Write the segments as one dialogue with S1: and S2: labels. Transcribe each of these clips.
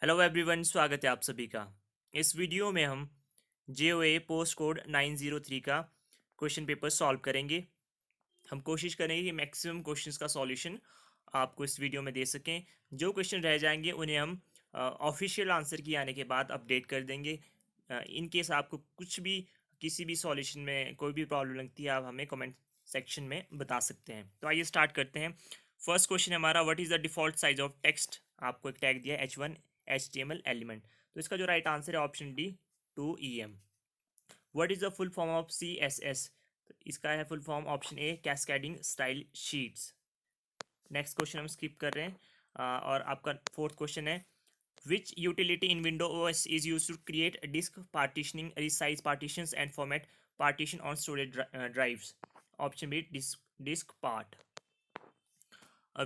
S1: Hello everyone, स्वागत है आप सभी का। इस वीडियो में हम JOA पोस्ट कोड 903 का क्वेश्चन पेपर सॉल्व करेंगे। हम कोशिश करेंगे कि मैक्सिमम क्वेश्चंस का सॉल्यूशन आपको इस वीडियो में दे सकें। जो क्वेश्चन रह जाएंगे उन्हें हम ऑफिशियल आंसर की आने के बाद अपडेट कर देंगे। इन केस आपको कुछ भी किसी भी सॉल्यूशन में कोई भी प्रॉब्लम लगती है, आप हमें कमेंट सेक्शन में बता सकते हैं। तो आइए स्टार्ट करते हैं। फर्स्ट क्वेश्चन हमारा, what is the default size of text. आपको एक टैग दिया H1 HTML एलिमेंट। तो इसका जो राइट आंसर है option D 2EM। What is the full form of CSS। तो इसका है full form option A cascading style sheets. Next question हम स्किप कर रहे हैं। और आपका फोर्थ क्वेश्चन है, which utility in Windows OS is used to create disk partitioning, resize partitions and format partition on storage drives. Option B, disk part.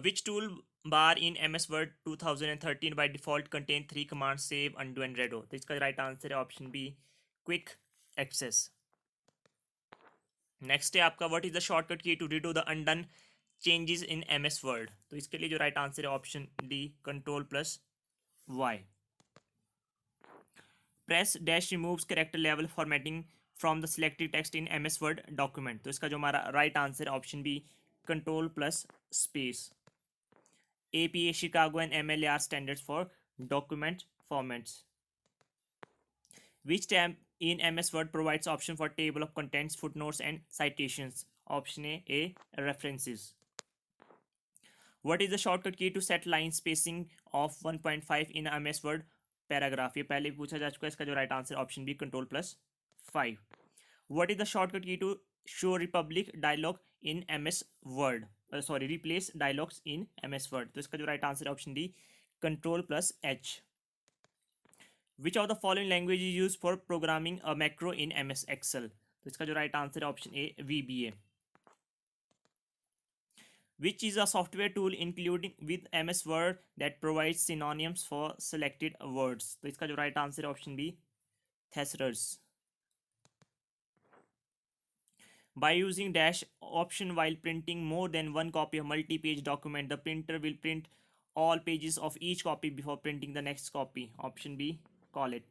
S1: Which toolbar in MS Word 2013 by default contain three commands: save, undo and redo. तो इसका right answer है option B, quick access. Next है आपका, what is the shortcut key to redo the undone changes in MS Word। तो इसके लिए जो right answer है option D, Ctrl+Y। Press dash removes character level formatting from the selected text in MS Word document. तो इसका जो हमारा right answer है option B, Ctrl+space। APA Chicago and MLA are standards for document formats. Which tab in MS Word provides option for table of contents, footnotes and citations? Option A, references. What is the shortcut key to set line spacing of 1.5 in MS Word paragraph? ये पहले भी पूछा जा चुका है। इसका जो right answer option B, Ctrl+5। What is the shortcut key to show Republic dialog in MS Word? Replace dialogues in MS Word। तो इसका जो राइट आंसर है option D, Ctrl+H। Which of the following language is used for programming a macro in MS Excel? तो इसका जो right answer है option A, VBA। Which is a software tool including with MS Word that provides synonyms for selected words? तो इसका जो right answer है option B, Thesaurus। By using dash option while printing more than one copy of multi-page document, the printer will print all pages of each copy before printing the next copy. Option B, call it।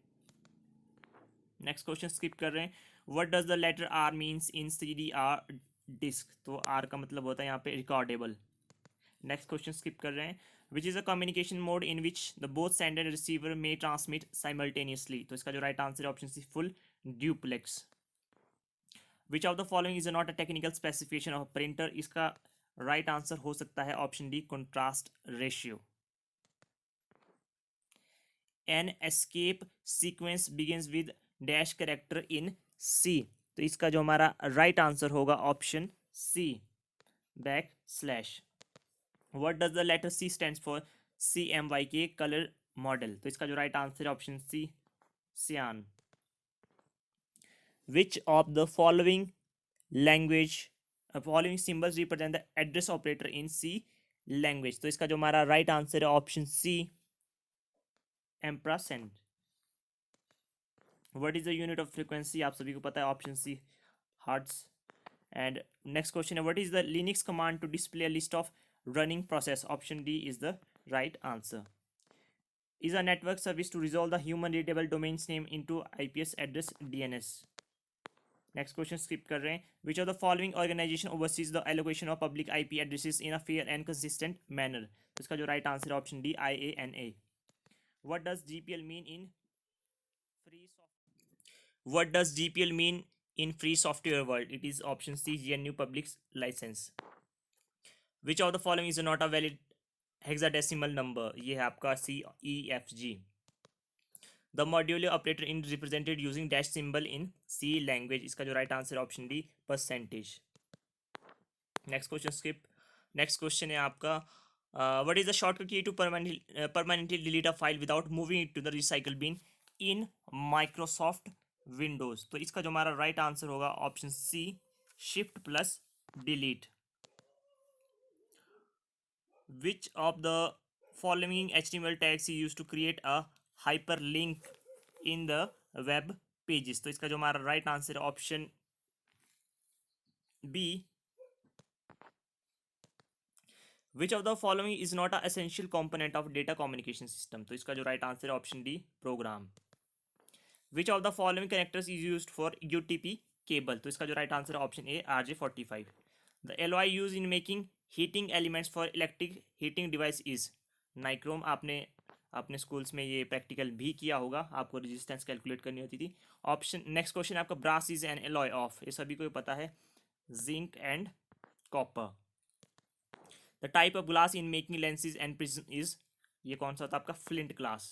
S1: Next question skip कर रहे हैं। What does the letter R means in CDR disk. तो R का मतलब होता है यहाँ पे रिकॉर्डेबल। नेक्स्ट क्वेश्चन स्किप कर रहे हैं। Which is a communication mode in which the both sender and receiver may transmit simultaneously. तो इसका जो राइट आंसर है option C, full duplex. Which of the following is not a technical specification of printer. इसका right answer हो सकता है option D, contrast ratio. An escape sequence begins with dash character in C। तो इसका जो हमारा right answer होगा option C, back slash. What does the letter C stands for? CMYK colour model. तो इसका जो राइट आंसर है option C, cyan. Which of the following symbols represent the address operator in C language. तो इसका जो हमारा right answer है option C, ampersand. What is the unit of frequency? आप सभी को पता है, option C, hertz. And next question है, what is the Linux command to display a list of running process? Option D is the right answer. Is a network service to resolve the human readable domains name into IPS address DNS। Next question skip कर रहे हैं। Which of the following organisation oversees the allocation of public IP addresses in a fair and consistent manner? तो इसका जो right answer है option D, IANA। What does GPL mean in free What does GPL mean in free software world? It is option C, GNU Public License. Which of the following is not a valid hexadecimal number? ये है आपका CEFG. The modular operator in represented using dash symbol in C language. इसका जो right answer option D, percentage. Next question skip. Next question है आपका, what is the shortcut key to permanently delete a file without moving it to the recycle bin in Microsoft Windows? तो इसका जो हमारा right answer होगा option C, Shift+Delete। Which of the following HTML tags use to create a hyperlink in the web pages? तो इसका जो हमारा right answer है option B, which of the following is not a essential component of data communication system, तो इसका जो right answer है option D program. Which of the following connectors is used for UTP cable, तो इसका जो right answer है option A RJ45। The alloy use in making heating elements for electric heating device is nichrome. आपने अपने schools में ये practical भी किया होगा, आपको रेजिस्टेंस कैलकुलेट करनी होती थी। ऑप्शन नेक्स्ट क्वेश्चन आपका brass is an alloy of, ये सभी को पता है, zinc and copper. The type of glass in making lenses and prism is, ये कौन सा था आपका, flint glass.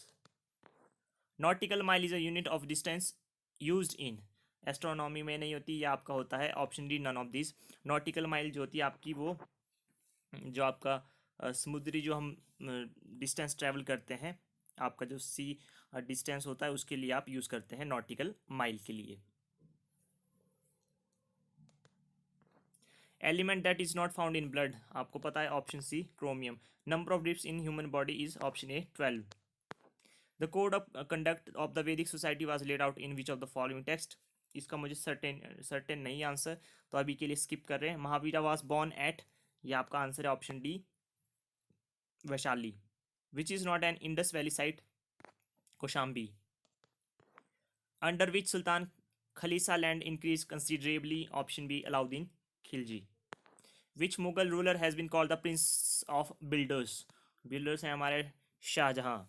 S1: Nautical mile is a unit of distance used in, astronomy में नहीं होती, ये आपका होता है option D none of this. Nautical mile जो होती है आपकी वो जो आपका समुद्री जो हम डिस्टेंस ट्रेवल करते हैं, आपका जो सी डिस्टेंस होता है उसके लिए आप यूज़ करते हैं नॉटिकल माइल के लिए। Element that is not found in blood, आपको पता है option C chromium. Number of ribs in human body is option A 12। The code of conduct of the Vedic society was laid out in which of the following text, इसका मुझे certain नहीं answer, तो अभी के लिए स्किप कर रहे हैं। महावीरा वाज बोर्न एट, ये आपका आंसर है option D Vaishali. Which is not an Indus valley site, Kaushambi. Under which sultan khalisa land increase considerably, option B Alauddin Khilji. Which Mughal ruler has been called the prince of builders, builders हैं हमारे Shahjahan.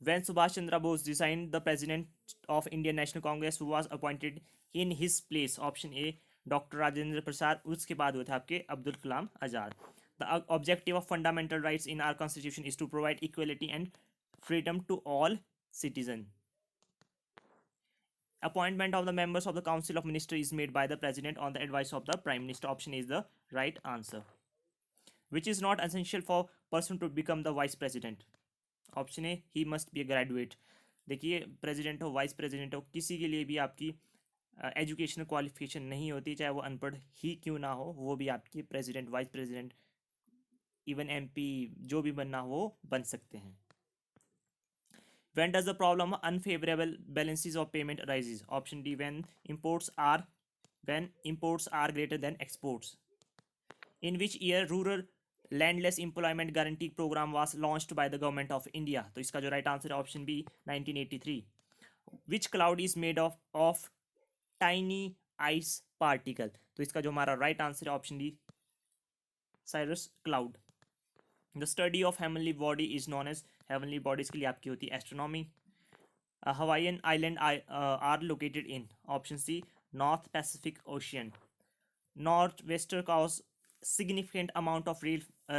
S1: When Subhash Chandra Bose resigned, the president of Indian National Congress who was appointed in his place, option A doctor Rajendra Prasad, उसके बाद हुए थे आपके Abdul Kalam Azad. The objective of fundamental rights in our constitution is to provide equality and freedom to all citizen. Appointment of the members of the Council of Ministers is made by the President on the advice of the Prime Minister. Option is the right answer. Which is not essential for person to become the Vice President. Option A he must be A graduate. देखिए president हो vice president हो किसी के लिए भी आपकी educational qualification नहीं होती, चाहे वो अनपढ़ ही क्यों ना हो, वो भी आपकी president vice president even MP जो भी बनना हो वो बन सकते हैं। When does the problem of unfavorable balances of payment arises? Option D when imports are greater than exports. In which year rural landless employment guarantee programme was launched by the government of India, तो इसका जो right answer है option B 1983। Which cloud is made of tiny ice particle, तो इसका जो हमारा right answer है option D cirrus cloud. The study of heavenly body is known as, heavenly bodies के लिए आपकी होती है astronomy. Hawaiian island are located in, option C North Pacific Ocean. North western cause significant amount of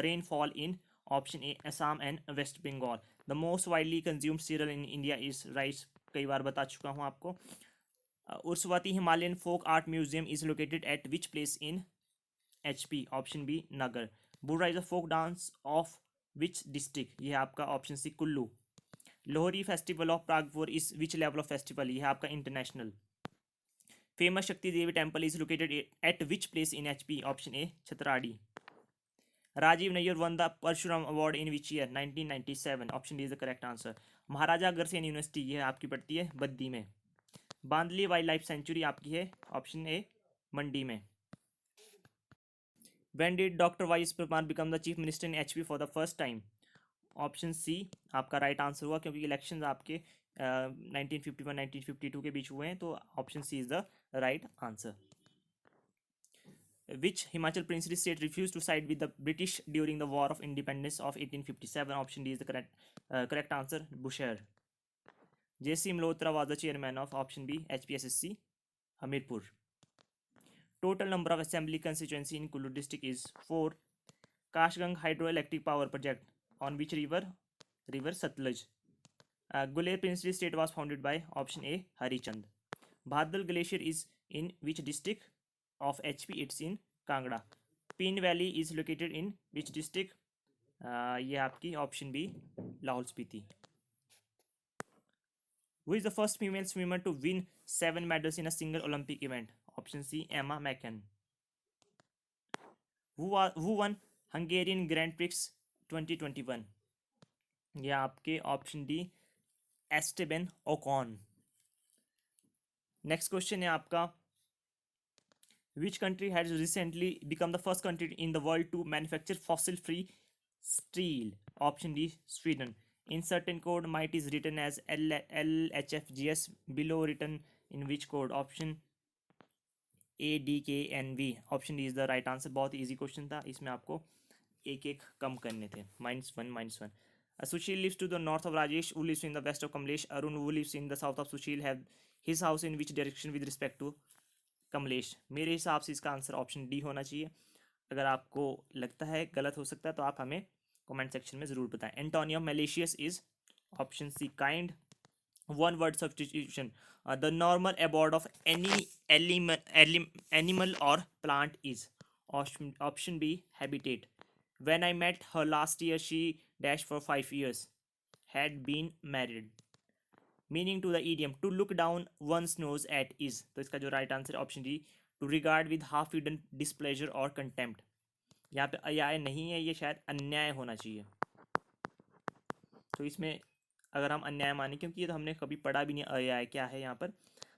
S1: rainfall in, option A Assam and West Bengal. The most widely consumed cereal in India is rice, कई बार बता चुका हूँ आपको। Urusvati Himalayan folk art museum is located at which place in HP, option B Naggar. Burra is a folk dance of which district, ये है आपका option C Kullu. Lohri festival of Pragpur is which level of festival, ये है आपका international. Famous Shakti Devi temple is located at which place in HP, option A Chhatrari. Rajiv Nayyar won the Parshuram award in which year, 1997, option D is the correct answer. Maharaja Agrasen university ये आपकी पड़ती है बद्दी में। बांदली wild life sanctuary आपकी है ऑप्शन ए मंडी में। When did Dr. Y.S. Parmar become the chief minister in HP for the first time? Option C आपका right answer हुआ, क्योंकि इलेक्शंस आपके 1951 1952 के बीच हुए हैं, तो option C is the right answer. Which Himachal princely state refused to side with the British during the War of Independence of 1857? Option D is the correct answer. Bushehr. J.C. Malhotra was the chairman of option B HPSSC Hamirpur. Total number of assembly constituency in Kullu district is 4. Kashgang hydroelectric power project on which river? River Satluj. Guler princely state was founded by option A Harichand. Bhadal glacier is in which district of HP? It's in Kangra. Peen Valley is located in which district? ये आपकी option B Lahaul Spiti. Who is the first female swimmer to win 7 medals in a single Olympic event? Option C Emma Macken. Who won Hungarian Grand Prix 2021? ये आपके option D Esteban Ocon. Next question है आपका Which country has recently become the first country in the world to manufacture fossil-free steel? Option D, Sweden. In certain code, might is written as LHFGS. Below written in which code? Option A, D, K, N, V. Option D is the right answer. बहुत easy question था, इसमें आपको एक एक कम करने थे. -1. Sushil lives to the north of Rajesh, who lives in the west of Kamlesh. Arun, who lives in the south of Sushil, have his house in which direction with respect to Kamlesh? मेरे हिसाब से इसका answer option D होना चाहिए. अगर आपको लगता है गलत हो सकता है तो आप हमें कमेंट सेक्शन में ज़रूर बताएं. Antonym malicious is option C kind. One word substitution. The normal abode of any animal or plant is option B, habitat. When I met her last year, she dash for 5 years had been married. Meaning to the idiom to look down one's nose at is. तो इसका जो right answer option D, to regard with half hidden displeasure और contempt. यहाँ पे अन्याय नहीं है, ये शायद अन्याय होना चाहिए. तो इसमें अगर हम अन्याय माने, क्योंकि ये तो हमने कभी पढ़ा भी नहीं अन्याय क्या है यहाँ पर,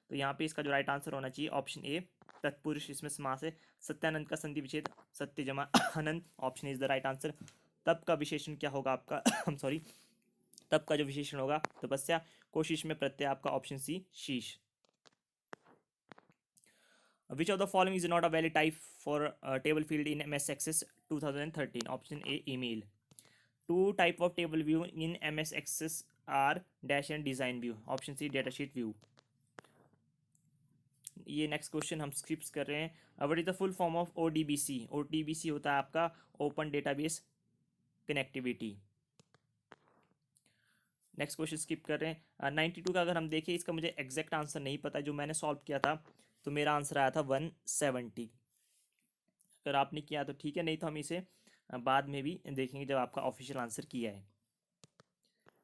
S1: तो यहाँ पे इसका जो राइट आंसर होना चाहिए ऑप्शन ए, तत्पुरुष इसमें समास है. सत्यानंद का संधि विच्छेद सत्य जमा आनंद. Option is the right answer. तब का विशेषण क्या होगा आपका? सॉरी, तब का जो विशेषण होगा तपस्या. कोशिश में प्रत्यय आपका ऑप्शन सी, शीश. Which of the following is not a valid type for table field in MS Access 2013? Option A, email. Two type of table view in MS Access are dash and design view. Option C, datasheet view. ये next question हम skips कर रहे हैं. What is the full form of ODBC? ODBC होता है आपका open database connectivity. Next question skip कर रहे हैं. 92 का अगर हम देखें, इसका मुझे एग्जैक्ट आंसर नहीं पता. जो मैंने सॉल्व किया था तो मेरा आंसर आया था 170. अगर आपने किया तो ठीक है, नहीं तो हम इसे बाद में भी देखेंगे जब आपका ऑफिशियल आंसर किया है.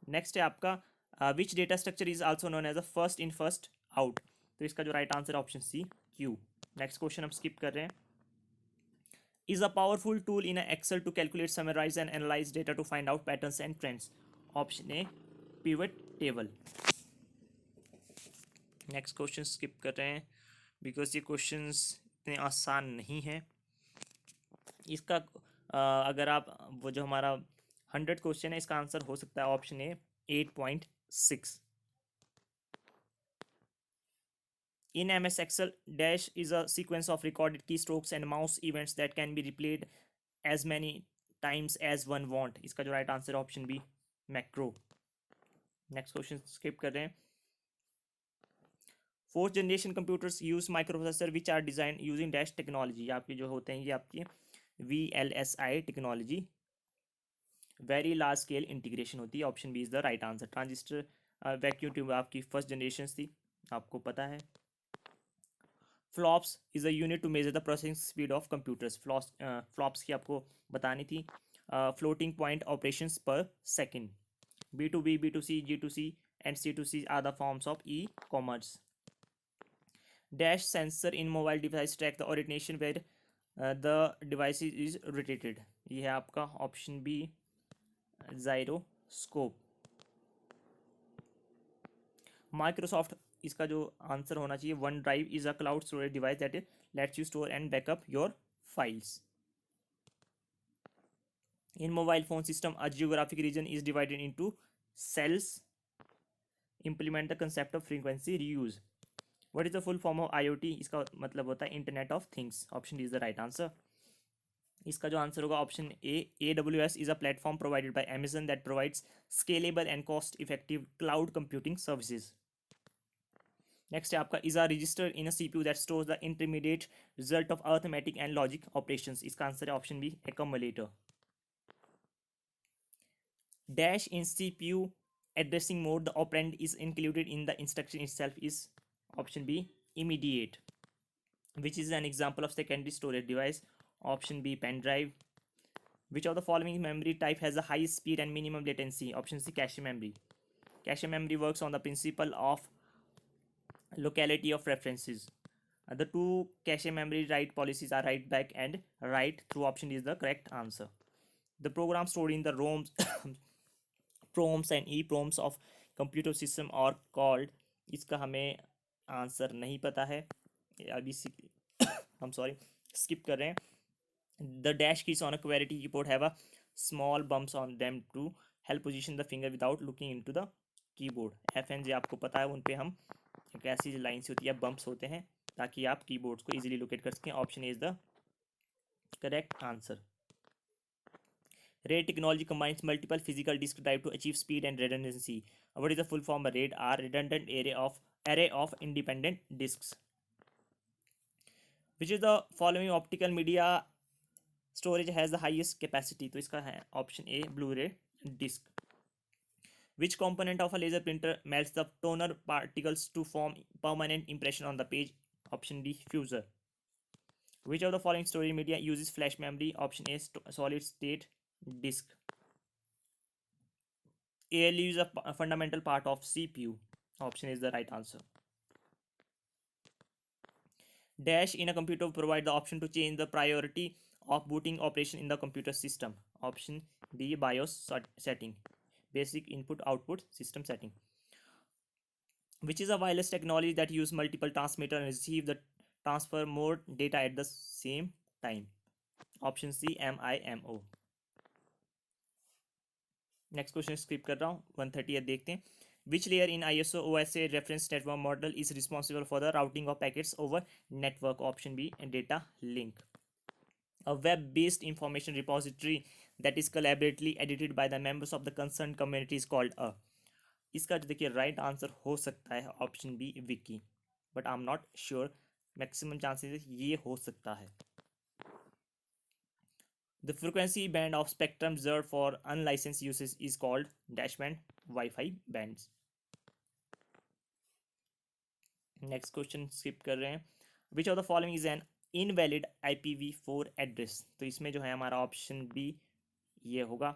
S1: नेक्स्ट है आपका which data structure is also known as a first in first out. तो इसका जो right answer option C, queue. Next question हम स्किप कर रहे हैं. Is a powerful tool in Excel to calculate, summarise and analyse data to find out patterns and trends. Option A, pivot table. Next question skip कर रहे हैं because ये questions इतने आसान नहीं हैं. इसका अगर आप वो जो हमारा 100 क्वेश्चन है, इसका आंसर हो सकता है option A, 8.6. In MS Excel, dash is a sequence of recorded keystrokes and mouse events that can be replayed as many times as one want. इसका जो right answer option B, macro. Next question skip कर रहे हैं. Fourth generation computers use microprocessor which are design using dash technology. आपके जो होते हैं ये आपकी VLSI technology. Very large scale integration होती है. Option B is the right answer. Transistor vacuum tube आपकी फर्स्ट जनरेशन थी, आपको पता है. FLOPS is a unit to measure the processing speed of computers. FLOPS की आपको बतानी थी. फ्लोटिंग पॉइंट ऑपरेशंस पर second. B2B, B2C, G2C and C2C are the forms of e-commerce. Dash sensor in mobile device track the orientation where the device is rotated. ये है आपका option B, gyroscope. Microsoft, इसका जो answer होना चाहिए, one drive is a cloud storage device that let's you store and backup your files. In mobile phone system, a geographic region is divided into cells. Implement the concept of frequency reuse. What is the full form of IoT? इसका मतलब होता है internet of things. Option D is the right answer. इसका जो answer होगा option A, AWS is a platform provided by Amazon that provides scalable and cost effective cloud computing services. Next है आपका is a register in a CPU that stores the intermediate result of arithmetic and logic operations. इसका answer है option B, accumulator. Dash in CPU addressing mode, the operand is included in the instruction itself is option B, immediate. Which is an example of secondary storage device? Option B, pen drive. Which of the following memory type has the highest speed and minimum latency? Option C, cache memory. Cache memory works on the principle of locality of references. The two cache memory write policies are write back and write through. Option D is the correct answer. The program stored in the ROMs PROMs and EPROMs of computer system are called. इसका हमें answer नहीं पता है. अभी हम sorry skip कर रहे हैं. The dash keys on a QWERTY keyboard have a small bumps on them to help position the finger without looking into the keyboard. FNG आपको पता है, उन पे हम एक ऐसी लाइन से होती है, बम्प्स होते हैं ताकि आप कीबोर्ड्स को इजीली लोकेट कर सकें. Option is the correct answer. RAID technology combines multiple physical disk drive to achieve speed and redundancy. What is the full form of RAID? Are redundant array of independent disks. Which is the following optical media storage has the highest capacity? तो इसका है option A Blu-ray disc. Which component of a laser printer melts the toner particles to form permanent impression on the page? Option D fuser. Which of the following storage media uses flash memory? Option A solid state disk. ALU is a fundamental part of CPU. Option is the right answer. Dash in a computer provide the option to change the priority of booting operation in the computer system. Option D BIOS setting. Basic input output system setting. Which is a wireless technology that use multiple transmitter and receive the transfer more data at the same time. Option C MIMO. Next question skip कर रहा हूँ. 130 देखते हैं. Which layer in ISO OSA reference network model is responsible for the routing of packets over network? Option B data link. A web-based information repository that is collaboratively edited by the members of the concerned community is called a. इसका जो देखिए right answer हो सकता है option B wiki, but I am not sure. Maximum chances ये हो सकता है. The frequency band of spectrum reserved for unlicensed uses is called dash band, Wi-Fi bands. Next question skip कर रहे हैं. Which of the following is an invalid IPv4 address? तो इसमें जो है हमारा ऑप्शन बी ये होगा.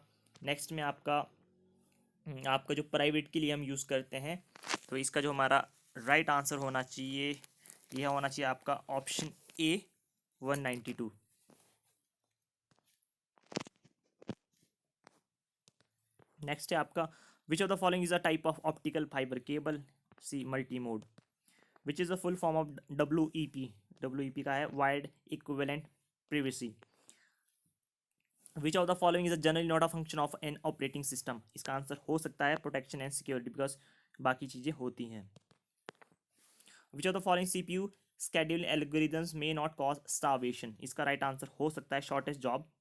S1: नेक्स्ट में आपका जो प्राइवेट के लिए हम यूज़ करते हैं, तो इसका जो हमारा राइट आंसर होना चाहिए यह होना चाहिए आपका ऑप्शन ए 192. नेक्स्ट है आपका which of the following is a type of optical fibre cable? C multi mode. Which is the full form of WEP? WEP का है wired equivalent privacy. Which of the following is a generally not a function of an operating system? इसका answer हो सकता है protection and security, because बाकी चीज़ें होती हैं. Which of the following CPU schedule algorithms may not cause starvation? इसका right answer हो सकता है shortest job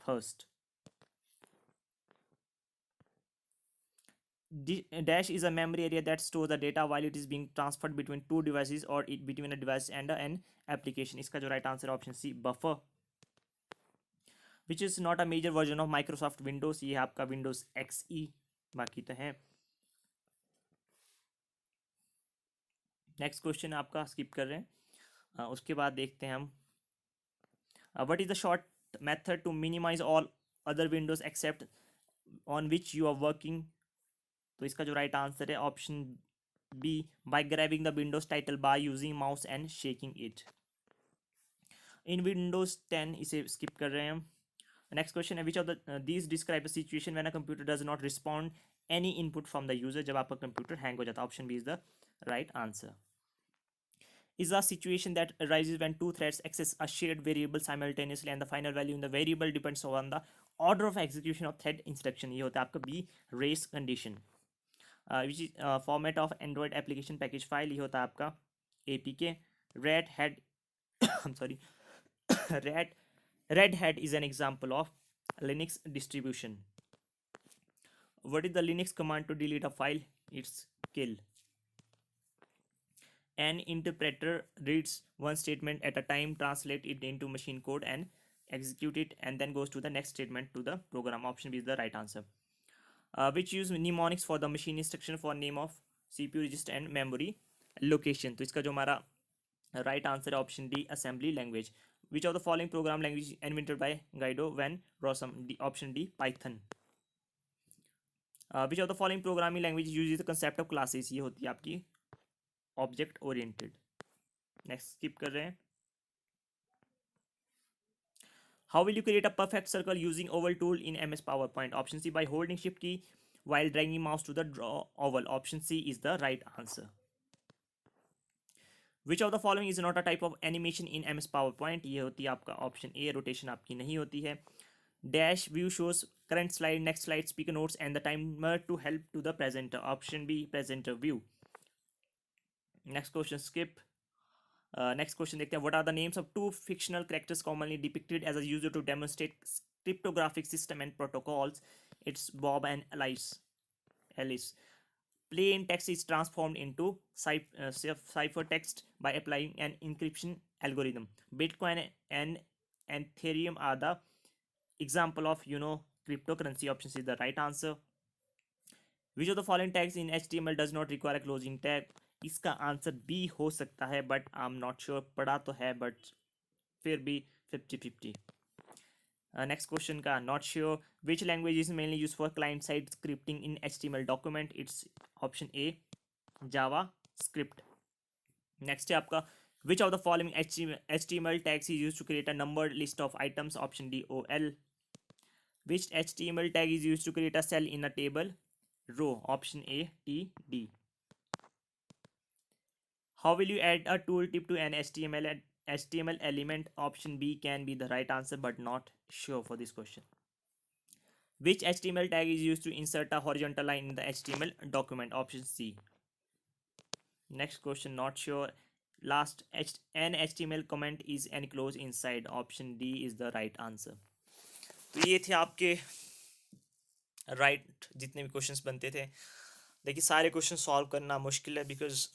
S1: first. Dash is a memory area that stores the data while it is being transferred between two devices or between a device and an application. इसका जो right answer है option C buffer. Which is not a major version of Microsoft Windows? ये है आपका Windows XE. बाकी तो है. Next question आपका स्किप कर रहे हैं. उसके बाद देखते हैं हम. What is the short method to minimize all other windows except on which you are working? तो इसका जो राइट आंसर है option B by grabbing the window's title by using mouse and shaking it. In Windows 10 इसे skip कर रहे हैं हम. Next question है which of the these describe the situation when a computer does not respond any input from the user? जब आपका computer hang हो जाता है. Option B is the right answer. Is a situation that arises when two threads access a shared variable simultaneously and the final value in the variable depends on the order of execution of thread instruction. ये होता है आपका B race condition. Which is format of Android application package file? ये होता है आपका APK. Red Hat I'm sorry Red Hat is an example of Linux distribution. What is the Linux command to delete a file? It's kill. An interpreter reads one statement at a time, translate it into machine code and execute it, and then goes to the next statement to the program. Option B is the right answer. Which use mnemonics for the machine instruction for name of CPU register and memory location? तो इसका जो हमारा right answer है option D assembly language. Which of the following program language invented by Guido van Rossum? Option D Python. Which of the following programming language use the concept of classes? ये होती है आपकी object oriented. Next skip कर रहे हैं. How will you create a perfect circle using oval tool in MS PowerPoint? Option C by holding shift key while dragging mouse to the draw oval. Option C is the right answer. Which of the following is not a type of animation in M S PowerPoint, ये होती है आपका option A, rotation आपकी नहीं होती है। Dash view shows current slide, next slide, speaker notes and the timer to help to the presenter, option B presenter view. Next question skip. Next question देखते हैं, what are the names of two fictional characters commonly depicted as a user to demonstrate cryptographic system and protocols, it's Bob and Alice. Plain text is transformed into ciphertext by applying an encryption algorithm. Bitcoin and Ethereum are the example of cryptocurrency. Option is the right answer. Which of the following tags in HTML does not require a closing tag? इसका answer B हो सकता है, but I am not sure, पढ़ा तो है but फिर भी 50-50। नेक्स्ट क्वेश्चन का not sure, which language is mainly use for client side scripting in HTML document, it's option A JavaScript. Next है आपका, which of the following HTML tags is use to create a numbered list of items, option D OL। Which HTML tag is use to create a cell in a table, row, option A TD। How will you add a tooltip to an HTML element, option B can be the right answer but not sure for this question. Which HTML tag is used to insert a horizontal line in the HTML document, option C. Next question, not sure. Last, an HTML comment is enclosed inside, option D is the right answer. तो ये थे आपके right जितने भी questions बनते थे। देखिए सारे क्वेश्चन सॉल्व करना मुश्किल है, बिकॉज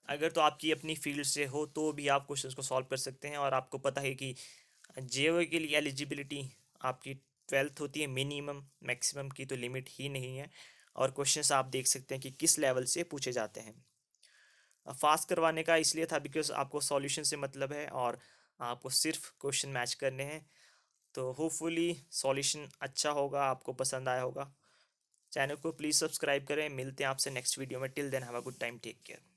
S1: अगर तो आपकी अपनी फील्ड से हो तो भी आप क्वेश्चंस को सॉल्व कर सकते हैं। और आपको पता है कि JOA के लिए एलिजिबिलिटी आपकी 12th होती है मिनिमम, मैक्सिमम की तो लिमिट ही नहीं है। और क्वेश्चंस आप देख सकते हैं कि किस लेवल से पूछे जाते हैं। फास्ट करवाने का इसलिए था बिकॉज आपको सॉल्यूशन से मतलब है और आपको सिर्फ क्वेश्चन मैच करने हैं। तो होपफुली सॉल्यूशन अच्छा होगा, आपको पसंद आया होगा। चैनल को प्लीज़ सब्सक्राइब करें। मिलते हैं आपसे नेक्स्ट वीडियो में। Till then have a good time, take care.